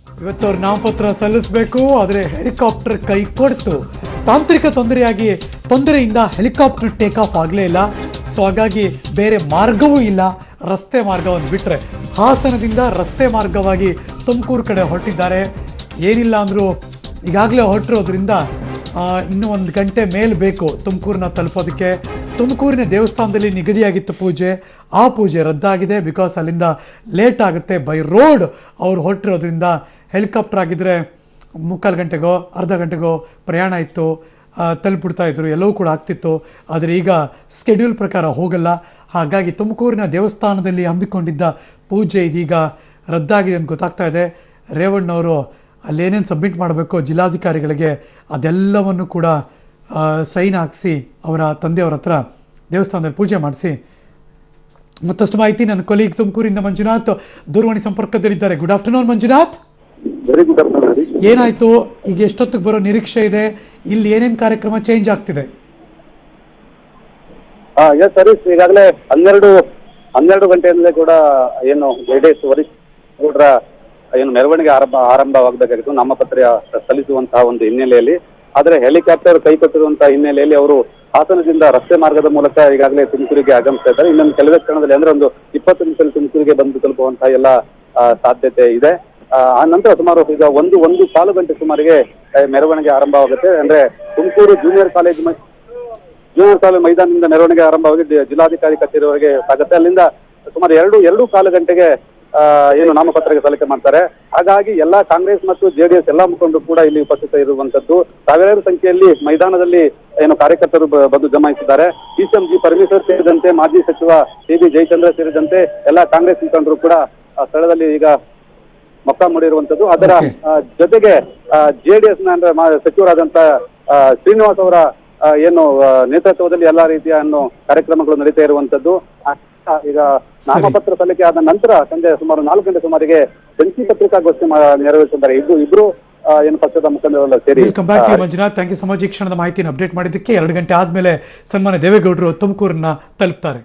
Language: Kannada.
ಇವತ್ತು ಅವ್ರು ನಾಮಪತ್ರ ಸಲ್ಲಿಸಬೇಕು. ಆದರೆ ಹೆಲಿಕಾಪ್ಟರ್ ಕೈ ಕೊಡ್ತು. ತಾಂತ್ರಿಕ ತೊಂದರೆಯಿಂದ ಹೆಲಿಕಾಪ್ಟರ್ ಟೇಕ್ ಆಫ್ ಆಗಲೇ ಇಲ್ಲ. ಸೊ ಹಾಗಾಗಿ ಬೇರೆ ಮಾರ್ಗವೂ ಇಲ್ಲ, ರಸ್ತೆ ಮಾರ್ಗವನ್ನು ಬಿಟ್ಟರೆ. ಹಾಸನದಿಂದ ರಸ್ತೆ ಮಾರ್ಗವಾಗಿ ತುಮಕೂರು ಕಡೆ ಹೊರಟಿದ್ದಾರೆ. ಏನಿಲ್ಲ ಅಂದರೂ ಈಗಾಗಲೇ ಹೊರಟಿರೋದ್ರಿಂದ ಇನ್ನೂ 1 ಗಂಟೆ ಮೇಲೆ ಬೇಕು ತುಮಕೂರನ್ನ ತಲುಪೋದಕ್ಕೆ. ತುಮಕೂರಿನ ದೇವಸ್ಥಾನದಲ್ಲಿ ನಿಗದಿಯಾಗಿತ್ತು ಪೂಜೆ, ಆ ಪೂಜೆ ರದ್ದಾಗಿದೆ. ಬಿಕಾಸ್ ಅಲ್ಲಿಂದ ಲೇಟ್ ಆಗುತ್ತೆ. ಬೈ ರೋಡ್ ಅವ್ರು ಹೊರಟಿರೋದ್ರಿಂದ ಹೆಲಿಕಾಪ್ಟರ್ ಆಗಿದ್ದರೆ 3/4 ಗಂಟೆಗೋ ಅರ್ಧ ಗಂಟೆಗೋ ಪ್ರಯಾಣ ಇತ್ತು, ತಲುಪಿಡ್ತಾ ಇದ್ರು, ಎಲ್ಲವೂ ಕೂಡ ಆಗ್ತಿತ್ತು. ಆದರೆ ಈಗ ಸ್ಕೆಡ್ಯೂಲ್ ಪ್ರಕಾರ ಹೋಗಲ್ಲ. ಹಾಗಾಗಿ ತುಮಕೂರಿನ ದೇವಸ್ಥಾನದಲ್ಲಿ ಹಮ್ಮಿಕೊಂಡಿದ್ದ ಪೂಜೆ ಇದೀಗ ರದ್ದಾಗಿದೆ ಅಂತ ಗೊತ್ತಾಗ್ತಾ ಇದೆ. ರೇವಣ್ಣವರು ಅಲ್ಲೇನೇನು ಸಬ್ಮಿಟ್ ಮಾಡಬೇಕು ಜಿಲ್ಲಾಧಿಕಾರಿಗಳಿಗೆ ಅದೆಲ್ಲವನ್ನು ಕೂಡ ಸೈನ್ ಹಾಕಿಸಿ ಅವರ ತಂದೆಯವರ ಹತ್ರ ದೇವಸ್ಥಾನದಲ್ಲಿ ಪೂಜೆ ಮಾಡಿಸಿ. ಮತ್ತಷ್ಟು ಮಾಹಿತಿ ನನ್ನ ಕೊಲೀಗ್ ತುಮಕೂರಿಂದ ಮಂಜುನಾಥ್ ದೂರವಾಣಿ ಸಂಪರ್ಕದಲ್ಲಿದ್ದಾರೆ. Good afternoon Manjunath. Very good afternoon. ಏನಾಯ್ತು? ಈಗ ಎಷ್ಟೊತ್ತಿಗೆ ಬರೋ ನಿರೀಕ್ಷೆ ಇದೆ? ಇಲ್ಲಿ ಏನೇನು ಕಾರ್ಯಕ್ರಮ ಚೇಂಜ್ ಆಗ್ತಿದೆ? ಎಸ್ ಸರೀಶ್, ಈಗಾಗಲೇ 12 ಗಂಟೆಯಿಂದಲೇ ಕೂಡ ಏನು ಜೆಡಿಎಸ್ ವರಿಷ್ಠರ ಏನು ಮೆರವಣಿಗೆ ಆರಂಭವಾಗಬೇಕಾಗಿತ್ತು ನಾಮಪತ್ರ ಸಲ್ಲಿಸುವಂತಹ ಒಂದು ಹಿನ್ನೆಲೆಯಲ್ಲಿ. ಆದರೆ ಹೆಲಿಕಾಪ್ಟರ್ ಕೈಕೊಟ್ಟಿರುವಂತಹ ಹಿನ್ನೆಲೆಯಲ್ಲಿ ಅವರು ಹಾಸನದಿಂದ ರಸ್ತೆ ಮಾರ್ಗದ ಮೂಲಕ ಈಗಾಗಲೇ ತುಮಕೂರಿಗೆ ಆಗಮಿಸ್ತಾ ಇದ್ದಾರೆ. ಇನ್ನೊಂದು ಕೆಲವೇ ಕ್ಷಣದಲ್ಲಿ ಅಂದ್ರೆ ಒಂದು 20 ನಿಮಿಷದಲ್ಲಿ ತುಮಕೂರಿಗೆ ಬಂದು ತಲುಪುವಂತಹ ಎಲ್ಲ ಸಾಧ್ಯತೆ ಇದೆ. ಆ ನಂತರ ಸುಮಾರು ಈಗ 1 ಗಂಟೆ ಸುಮಾರಿಗೆ ಮೆರವಣಿಗೆ ಆರಂಭವಾಗುತ್ತೆ. ಅಂದ್ರೆ ತುಮಕೂರು ಜೂನಿಯರ್ ಕಾಲೇಜ್ ಮೈದಾನದಿಂದ ಮೆರವಣಿಗೆ ಆರಂಭವಾಗಿ ಜಿಲ್ಲಾಧಿಕಾರಿ ಕಚೇರಿವರೆಗೆ ಸಾಗುತ್ತೆ. ಅಲ್ಲಿಂದ ಸುಮಾರು 2 ಗಂಟೆಗೆ ಏನು ನಾಮಪತ್ರಕ್ಕೆ ಸಲ್ಲಿಕೆ ಮಾಡ್ತಾರೆ. ಹಾಗಾಗಿ ಎಲ್ಲಾ ಕಾಂಗ್ರೆಸ್ ಮತ್ತು ಜೆಡಿಎಸ್ ಎಲ್ಲಾ ಮುಖಂಡರು ಕೂಡ ಇಲ್ಲಿ ಉಪಸ್ಥಿತ ಇರುವಂತದ್ದು. ಸಾವಿರಾರು ಸಂಖ್ಯೆಯಲ್ಲಿ ಮೈದಾನದಲ್ಲಿ ಏನು ಕಾರ್ಯಕರ್ತರು ಬಂದು ಜಮಾಯಿಸಿದ್ದಾರೆ. ಸಿಎಂ ಜಿ ಪರಮೇಶ್ವರ್ ಸೇರಿದಂತೆ ಮಾಜಿ ಸಚಿವ ಟಿ.ಬಿ. ಜಯಚಂದ್ರ ಸೇರಿದಂತೆ ಎಲ್ಲಾ ಕಾಂಗ್ರೆಸ್ ಮುಖಂಡರು ಕೂಡ ಸ್ಥಳದಲ್ಲಿ ಈಗ ಮೊಕ್ಕ ಮೂಡಿರುವಂತದ್ದು. ಅದರ ಜೊತೆಗೆ ಜೆಡಿಎಸ್ ನ ಸಚಿವರಾದಂತ ಶ್ರೀನಿವಾಸ್ ಅವರ ಏನು ನೇತೃತ್ವದಲ್ಲಿ ಎಲ್ಲಾ ರೀತಿಯ ಕಾರ್ಯಕ್ರಮಗಳು ನಡೀತಾ ಇರುವಂತದ್ದು. ಈಗ ನಾಮಪತ್ರ ಸಲ್ಲಿಕೆ ಆದ ನಂತರ ಸಂಜೆ ಸುಮಾರು 4 ಗಂಟೆ ಸುಮಾರಿಗೆ ಜಂಟಿ ಪತ್ರಿಕಾಗೋಷ್ಠಿ ನೆರವೇರಿಸಿದ್ದಾರೆ. ಇಬ್ರು ಏನು ಪಕ್ಷದ ಮುಖಂಡರೆಲ್ಲ ಸೇರಿ. Manjunath, thank you so much. ಈ ಕ್ಷಣದ ಮಾಹಿತಿಯನ್ನು ಅಪ್ಡೇಟ್ ಮಾಡಿದ್ದಕ್ಕೆ. 2 ಗಂಟೆ ಆದ್ಮೇಲೆ ಸನ್ಮಾನ್ಯ ದೇವೇಗೌಡರು ತುಮಕೂರನ್ನ ತಲುಪ್ತಾರೆ.